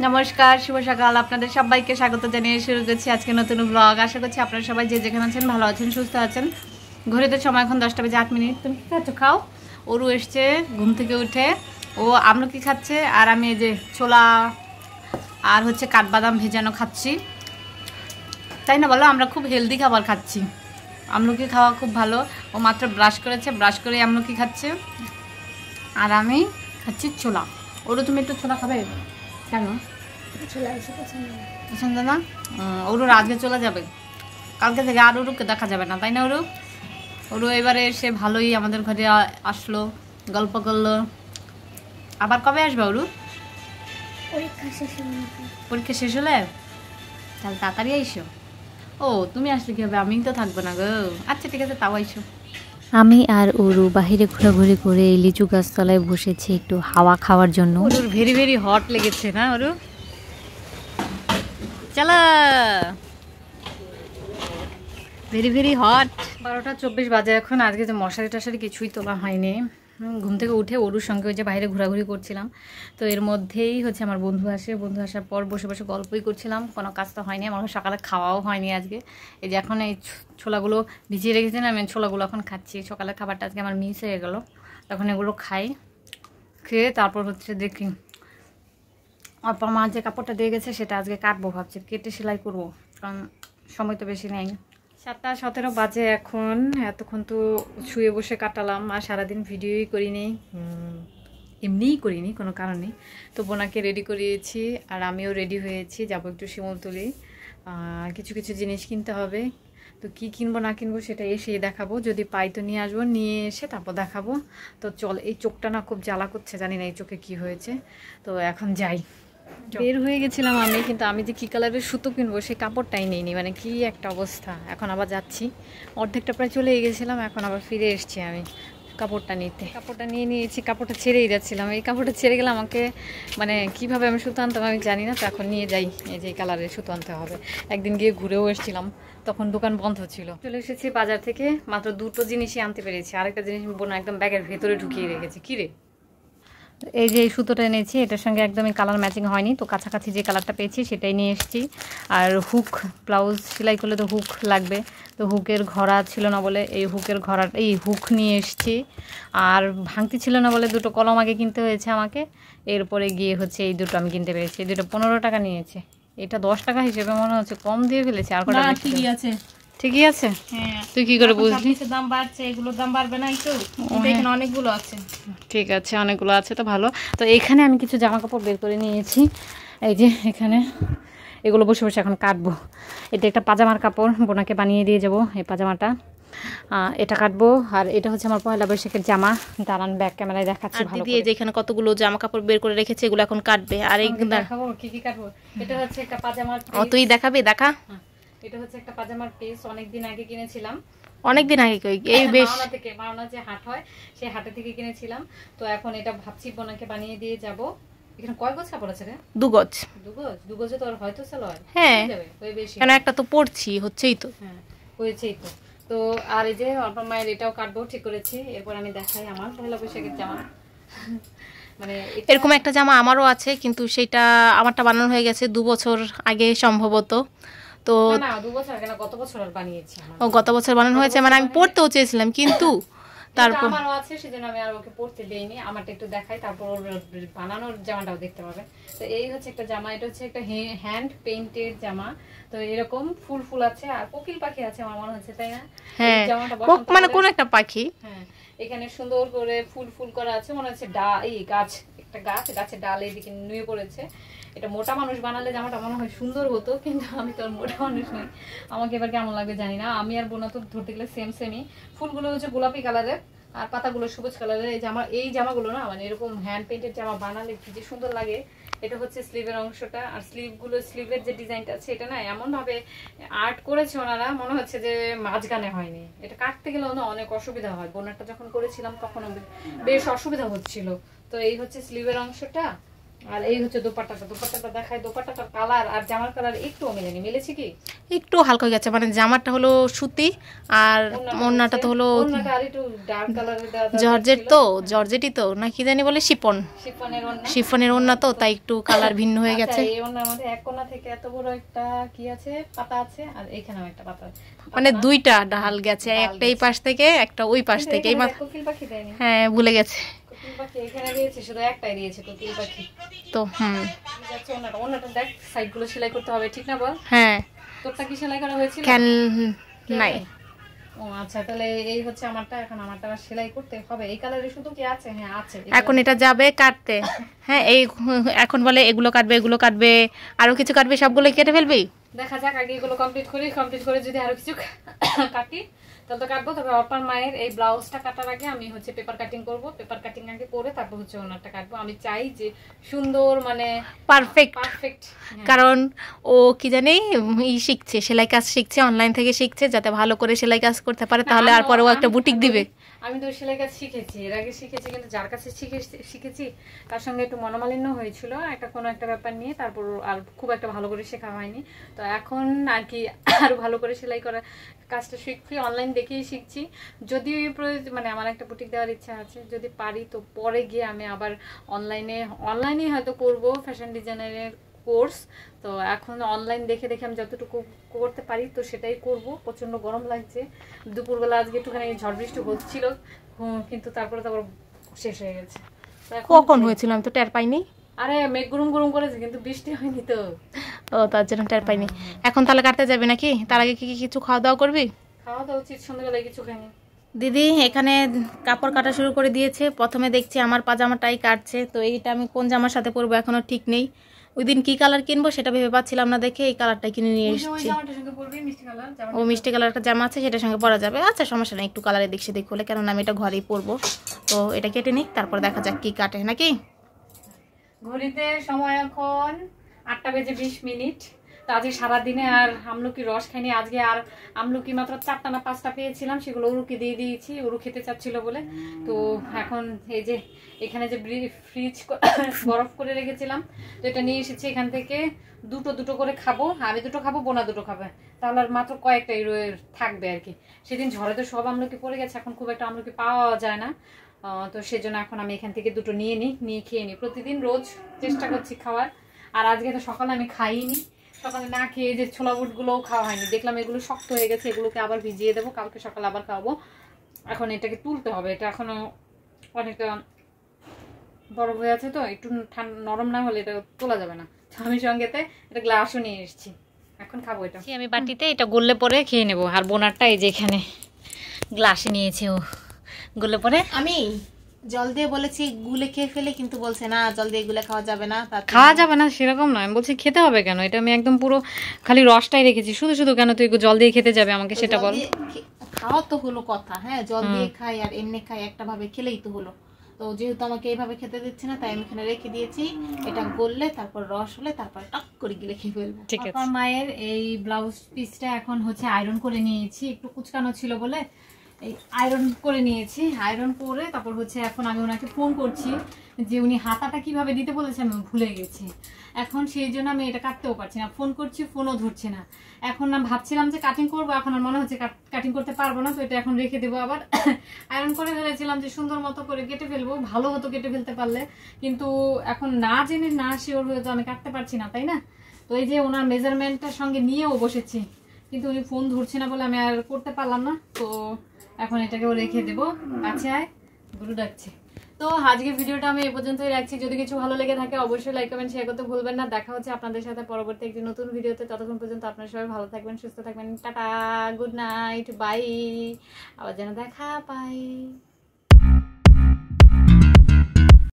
নমস্কার, শুভ সকাল। আপনাদের সবাইকে স্বাগত জানিয়ে শুরু করছি আজকে নতুন ব্লগ। আশা করছি আপনারা সবাই যে যেখানে আছেন ভালো আছেন, সুস্থ আছেন। ঘড়িতে সময় এখন 10:08। তুমি কি খাচ্ছ? খাও। ওরু এসছে ঘুম থেকে উঠে, ও আমলকি খাচ্ছে, আর আমি এই যে ছোলা আর হচ্ছে কাঠবাদাম ভেজানো খাচ্ছি। তাই না বলো? আমরা খুব হেলদি খাবার খাচ্ছি। আমলকি খাওয়া খুব ভালো। ও মাত্র ব্রাশ করেছে, ব্রাশ করে আমলকি খাচ্ছে, আর আমি খাচ্ছি ছোলা। ওরু তুমি একটু ছোলা খাবে? কেন পছন্দ না? ওরুর আজকে চলে যাবে, কালকে থেকে আর ওরুকে দেখা যাবে না, তাই না? ওরু এবারে এসে ভালোই আমাদের ঘরে আসলো, গল্প করলো। আবার কবে আসবে ওরু? পরীক্ষা শেষ হলে? তাহলে তাড়াতাড়ি আইসো। ও তুমি আসলে কি হবে, আমি তো থাকবো না গো। আচ্ছা ঠিক আছে, তাও আইসো। আমি আর ওরু বাহিরে ঘোরাঘুরি করে এই লিচু গাছতলায় বসেছি একটু হাওয়া খাওয়ার জন্য। ওরুর ভেরি ভেরি হট লেগেছে না ওরু? চলো, ভেরি ভেরি হট। 12:24 বাজে এখন। আজকে যে মশারি টশারি কিছুই তোলা হয়নি। ঘুম থেকে উঠে ওরুর সঙ্গে ওই যে বাইরে ঘোরাঘুরি করছিলাম। তো এর মধ্যেই হচ্ছে আমার বন্ধু আসে। বন্ধু আসার পর বসে বসে গল্পই করছিলাম, কোনো কাজ তো হয়নি। আমার সকালে খাওয়াও হয়নি আজকে। এই যে এখন এই ছোলাগুলো ভিজিয়ে রেখেছি না, আমি ছোলাগুলো এখন খাচ্ছি। সকালের খাবারটা আজকে আমার মিস হয়ে গেল, তখন এগুলো খাই। খেয়ে তারপর হচ্ছে দেখি অল্প মা যে কাপড়টা দিয়ে গেছে সেটা আজকে কাটবো ভাবছি, কেটে সেলাই করবো, কারণ সময় তো বেশি নেই। 7:17 বাজে এখন। এতক্ষণ তো শুয়ে বসে কাটালাম, আর সারাদিন ভিডিওই করিনি, এমনিই করিনি, কোনো কারণে। তো বোনাকে রেডি করিয়েছি, আর আমিও রেডি হয়েছি, যাবো একটু শিমুলতলি। কিছু কিছু জিনিস কিনতে হবে। তো কি কিনবো না কিনবো সেটা এসে দেখাবো, যদি পাই তো নিয়ে আসবো, নিয়ে এসে তারপর দেখাবো। তো চল, এই চোখটা না খুব জ্বালা করছে, জানি না এই চোখে কি হয়েছে। তো এখন যাই। বের হয়ে গেছিলাম আমি, কিন্তু আমি যে কী কালারের সুতো কিনবো সেই কাপড়টাই নিইনি, মানে কি একটা অবস্থা। এখন আবার যাচ্ছি, অর্ধেকটা প্রায় চলে গেছিলাম, এখন আবার ফিরে এসছি আমি কাপড়টা নিতে। কাপড়টা নিয়ে নিয়েছি, কাপড়টা ছেড়েই যাচ্ছিলাম। এই কাপড়টা ছেড়ে গেলে আমাকে মানে কিভাবে আমি সুতো আনতাম আমি জানি না, তো এখন নিয়ে যাই। এই যে এই কালারের সুতো আনতে হবে। একদিন গিয়ে ঘুরেও এসেছিলাম, তখন দোকান বন্ধ ছিল। চলে এসেছি বাজার থেকে, মাত্র দুটো জিনিসই আনতে পেরেছি। আরেকটা জিনিস বোনা একদম ব্যাগের ভেতরে ঢুকিয়ে রেখেছি। কী রে? এই যে এই সুতোটা এনেছি, এটার সঙ্গে একদমই কালার ম্যাচিং হয়নি, তো কাছাকাছি যে কালারটা পেয়েছি সেটাই নিয়ে এসেছি। আর হুক, ব্লাউজ সেলাই করলে তো হুক লাগবে, তো হুকের ঘড়া ছিল না বলে এই হুক নিয়ে এসেছি। আর ভাঙতি ছিল না বলে দুটো কলম আগে কিনতে হয়েছে আমাকে, এরপরে গিয়ে হচ্ছে এই দুটো আমি কিনতে পেরেছি। এই দুটো 15 টাকা নিয়েছে, এটা 10 টাকা হিসেবে মনে হচ্ছে কম দিয়ে ফেলেছি। আর কটা ঠিকই আছে? ঠিকই আছে। হ্যাঁ, তুই কি করে বুঝলি? দাম বাড়ছে, এগুলোর দাম বাড়বে না একটু? এখানে অনেকগুলো আছে। ঠিক আছে, অনেকগুলো আছে তো ভালো। তো এখানে আমি কিছু জামা কাপড় বের করে নিয়েছি। এই যে এখানে এগুলো বসে বসে এখন কাটবো। এটা একটা পাজামার কাপড়, বোনাকে বানিয়ে দিয়ে যাবো এই পাজামাটা। এটা কাটবো। আর এটা হচ্ছে আমার পয়লা বৈশাখের জামা। দাঁড়ান ব্যাক ক্যামেরায় দেখাচ্ছি ভালো করে। এই যে এখানে কতগুলো জামা কাপড় বের করে রেখেছে, এগুলো এখন কাটবে। আর এই দেখাবো কি কি কাটবো। এটা হচ্ছে একটা পাজামার পিস। তুই দেখাবি? দেখা। এটা হচ্ছে একটা পাজামার পিস, অনেকদিন আগে কিনেছিলাম। অনেকদিন আগে? এই বেশ মাওনা যে হাট হয় সেই হাটে থেকে কিনেছিলাম। তো এখন এটা ভাবছি বোনাকে বানিয়ে দিয়ে যাব। এখানে কয় গজ কাপড় আছে রে? 2 গজ। 2 গজে তো আর হয়তো সালোয়ার হ্যাঁ ওই বেশি, কেন একটা তো পড়ছি, হচ্ছেই তো। হ্যাঁ হয়েছেই তো। তো আর এই যে অল্প মায়ের এটাও কাটবো ঠিক করেছি। এরপর আমি দেখাই আমার পয়লা বৈশাখের জামা। মানে এরকম একটা জামা আমারও আছে, কিন্তু সেটা আমারটা বানানো হয়ে গেছে 2 বছর আগে সম্ভবত। তো না 2 বছর আগে না, গত বছর আর বানিয়েছি। ও গত বছর বানানো হয়েছে, মানে আমি পড়তেও চেয়েছিলাম, কিন্তু তারপর আমারও আছে, সেজন্য আমি আর ওকে পড়তে দেইনি। আমারটা একটু দেখাই, তারপর ওর বানানোর জামাটাও দেখতে পাবে। তো এই হচ্ছে একটা জামা, এটা হচ্ছে একটা হ্যান্ড পেইন্টেড জামা। তো এরকম ফুল ফুল আছে, আর কোকিল পাখি আছে আমার মনে হচ্ছে, তাই না? হ্যাঁ, মানে কোন একটা পাখি। হ্যাঁ, এখানে সুন্দর করে ফুল ফুল করা আছে, মনে হচ্ছে গাছের ডাল এইদিকে নুয়ে পড়েছে। এটা মোটা মানুষ বানালে জামাটা মনে হয় সুন্দর হতো, কিন্তু আমি তো আর মোটা মানুষ নই, আমাকে এবার কেমন লাগবে জানি না। আমি আর বোনা তো ধরতে গেলে সেমই। ফুলগুলো হচ্ছে গোলাপি কালারের, আর পাতাগুলো সবুজ কালারের। এই জামাগুলো না মানে এরকম হ্যান্ড পেইন্টেড জামা বানালে কি যে সুন্দর লাগে। এটা হচ্ছে স্লিভের অংশটা, আর স্লিভের যে ডিজাইনটা আছে এটা না এমন ভাবে আর্ট করেছে ওনারা, মনে হচ্ছে যে মাঝখানে হয়নি। এটা কাটতে গেলেও না অনেক অসুবিধা হয়। বোনারটা যখন করেছিলাম তখন বেশ অসুবিধা হচ্ছিল। তো এই হচ্ছে স্লিভের অংশটা, আর এই হচ্ছে দোপাট্টাটা দেখাই। দোপাট্টাটার কালার আর জামার কালার একটু মিলেনি, মিলেছে কি একটু হালকা হয়ে গেছে, মানে জামাটা হলো সুতি আর ওড়নাটা তো হলো ওড়নাটা আর একটু ডার্ক কালারের দেওয়া জর্জেট, তো জর্জেটই তো না কি জানি বলে, শিফনের ওড়না, শিফনের ওড়না, তো তাই একটু কালার ভিন্ন হয়ে গেছে। এই ওড়নার মধ্যে এক কোণা থেকে এত বড় একটা কি আছে, পাতা আছে, আর এখানেও একটা পাতা আছে, মানে দুইটা ডাল গেছে, একটা এই পাশ থেকে একটা ওই পাশ থেকে। এই কোকিল পাখি দেয়নি, হ্যাঁ ভুলে গেছে। কোকিল পাখি এখানে দিয়েছে, শুধু একটাই দিয়েছে কোকিল পাখি। তো যাচ্ছে ওড়নাটা দেখ, সাইডগুলো সেলাই করতে হবে, ঠিক না বল? হ্যাঁ, তোরটা কি সেলাই করা হয়েছিল? নাই। ও আচ্ছা, তাহলে এই হচ্ছে আমারটা। এখন আমারটা সেলাই করতে হবে। এই কালারে শুধু কি আছে? হ্যাঁ আছে। এখন এটা যাবে কাটতে। হ্যাঁ, এই এখন বলে এগুলো কাটবে, আরো কিছু কাটবে, সবগুলো কেটে ফেলবি। দেখা যাক, আগে এগুলো কমপ্লিট করে যদি আরো কিছু কাটি তাহলে তো কাটবো। তবে অর্পার মায়ের এই ব্লাউজটা কাটার আগে আমি হচ্ছে পেপার কাটিং করব। পেপার কাটিং আগে করে তারপর হচ্ছে ওনারটা কাটবো। আমি চাই যে সুন্দর, মানে পারফেক্ট। কারণ ও কি জানি শিখছে, সেলাই কাজ শিখছে, অনলাইন থেকে শিখছে, যাতে ভালো করে সেলাই কাজ করতে পারে, তাহলে আর পরে ও একটা বুটিক দিবে। আমি তো সেলাই কাজ শিখেছি, এর আগে শিখেছি, কিন্তু যার কাছে শিখেছি তার সঙ্গে একটু মনোমালিন্য হয়েছিল কোনো একটা ব্যাপার নিয়ে, তারপর আর খুব একটা ভালো করে শেখা হয়নি। তো এখন আর কি আরো ভালো করে সেলাই করা কাজটা শিখছি, অনলাইন দেখেই শিখছি। যদি মানে আমার একটা বুটিক দেওয়ার ইচ্ছা আছে, যদি পারি তো পরে গিয়ে আমি আবার অনলাইনে হয়তো করব ফ্যাশন ডিজাইনারের কোর্স। তো এখন অনলাইন দেখে আমি যতটুকু করতে পারি তো সেটাই করব। প্রচন্ড গরম লাগছে, দুপুরবেলা আজকে একটুখানি ঝড় বৃষ্টি হচ্ছিল, কিন্তু তারপরে তো আবার শেষ হয়ে গেছে। কখন হয়েছিল আমি তো টের পাইনি। আরে মেঘ গুরুম করেছে, কিন্তু বৃষ্টি হয়নি তো, ও তার জন্য টের পাইনি। এখন তাহলে কাটতে যাবে নাকি? তার আগে কি কিছু খাওয়া দাওয়া করবি? খাওয়া দাওয়া উচিত, সন্ধ্যাবেলায় কিছু খাইনি। দিদি এখানে কাপড় কাটা শুরু করে দিয়েছে। প্রথমে দেখছি আমার পাজামাটাই কাটছে, তো এইটা আমি কোন জামার সাথে পরবো এখনো ঠিক নেই। ওই দিন কি কালার কিনবো সেটা ভেবে পাচ্ছিলাম না, দেখে এই কালারটা কিনে নিয়ে এসেছি। ও মিষ্টি কালার একটা জামা আছে, সেটার সঙ্গে পরা যাবে। আচ্ছা সমস্যা নেই, একটু কালারের দিক সেদিক হলে, কেননা আমি এটা ঘরেই পরবো। তো এটা কেটে নিই, তারপর দেখা যাক কি কাটে নাকি। ঘড়িতে সময় এখন 8:20। তো আজকে সারাদিনে আর আমলকি রস খাইনি। আজকে আর আমলকি মাত্র 4টা না 5টা পেয়েছিলাম, সেগুলো উরুকে দিয়ে দিয়েছি, উরু খেতে চাচ্ছিল বলে। তো এখন এই যে এখানে যে ফ্রিজ বরফ করে রেখেছিলাম, তো এটা নিয়ে এসেছি এখান থেকে। দুটো করে খাবো, আমি 2টো খাবো, বোনা 2টো খাবে, তাহলে আর মাত্র কয়েকটা থাকবে আর কি। সেদিন ঝড়ে তো সব আমলকি পড়ে গেছে, এখন খুব একটা আমলকি পাওয়া যায় না। তো সেজন্য এখন আমি এখান থেকে 2টো নিয়ে খেয়ে নিই। প্রতিদিন রোজ চেষ্টা করছি খাওয়ার। আর আজকে তো সকালে আমি খাইনি, সকালে না খেয়ে যে ছোলা বুটগুলোও খাওয়া হয়নি। দেখলাম এগুলো শক্ত হয়ে গেছে, এগুলোকে আবার ভিজিয়ে দেবো, কালকে সকালে আবার খাওয়াবো। এখন এটাকে তুলতে হবে, এটা এখনো অনেকটা বরফ হয়ে আছে, তো একটু নরম না হলে এটা তোলা যাবে না। আমি সঙ্গেতে এটা গ্লাসও নিয়ে এসেছি, এখন খাবো এটা। আমি বাটিতে এটা গললে পরে খেয়ে নেবো। আর বোনারটা এই যে এখানে গ্লাসে নিয়েছে, ও গললে পরে আমি জল দিয়ে বলেছি গুলে খেয়ে ফেলে, কিন্তু বলছে না জল দিয়ে গুলে খাওয়া যাবে না। খাওয়া যাবে না সেরকম নয়, আমি বলছি খেতে হবে কেন? এটা আমি একদম পুরো খালি রসটাই রেখেছি, শুধু কেন তুই জল দিয়ে খেতে যাবে আমাকে সেটা বল। খাওয়া তো হলো কথা, হ্যাঁ জল দিয়ে খাই আর এমনি খাই একটা ভাবে খেলেই তো হলো। তো যেহেতু আমাকে এইভাবে খেতে দিচ্ছে না, তাই আমি এখানে রেখে দিয়েছি। এটা গললে তারপর রস হলে তারপর টক করে গিলে খেয়ে ফেলবো। ঠিক আছে। আমার মায়ের এই ব্লাউজ পিসটা এখন হচ্ছে আয়রন করে নিয়েছি, একটু কুচকানো ছিল বলে এই আয়রন করে নিয়েছি। আয়রন করে তারপর হচ্ছে এখন আমি ওনাকে ফোন করছি যে উনি হাতাটা কিভাবে দিতে বলেছে, আমি ভুলে গেছি। এখন সেই জন্য আমি এটা কাটতেও পারছি না, ফোন করছি ফোনও ধরছে না। এখন আমি ভাবছিলাম যে কাটিং করবো, এখন আর মনে হচ্ছে কাটিং করতে পারবো না, তো এটা এখন রেখে দেবো। আবার আয়রন করে ফেলেছিলাম যে সুন্দর মতো করে কেটে ফেলবো, ভালো হতো কেটে ফেলতে পারলে, কিন্তু এখন না জেনে না শিওর হয়ে তো আমি কাটতে পারছি না, তাই না? তো এই যে ওনার মেজারমেন্টটার সঙ্গে নিয়েও বসেছি, কিন্তু উনি ফোন ধরছে না বলে আমি আর করতে পারলাম না। তো এখন এটাকেও রেখে দেবো। আচ্ছা গুরু ডাকছে। তো আজকে ভিডিওটা আমি এই পর্যন্তই রাখছি। যদি কিছু ভালো লেগে থাকে অবশ্যই লাইক কমেন্ট শেয়ার করতে ভুলবেন না। দেখা হচ্ছে আপনাদের সাথে পরবর্তী একটি নতুন ভিডিওতে। ততক্ষণ পর্যন্ত আপনারা সবাই ভালো থাকবেন, সুস্থ থাকবেন। Tata, good night, bye. আবার যেন দেখা পাই।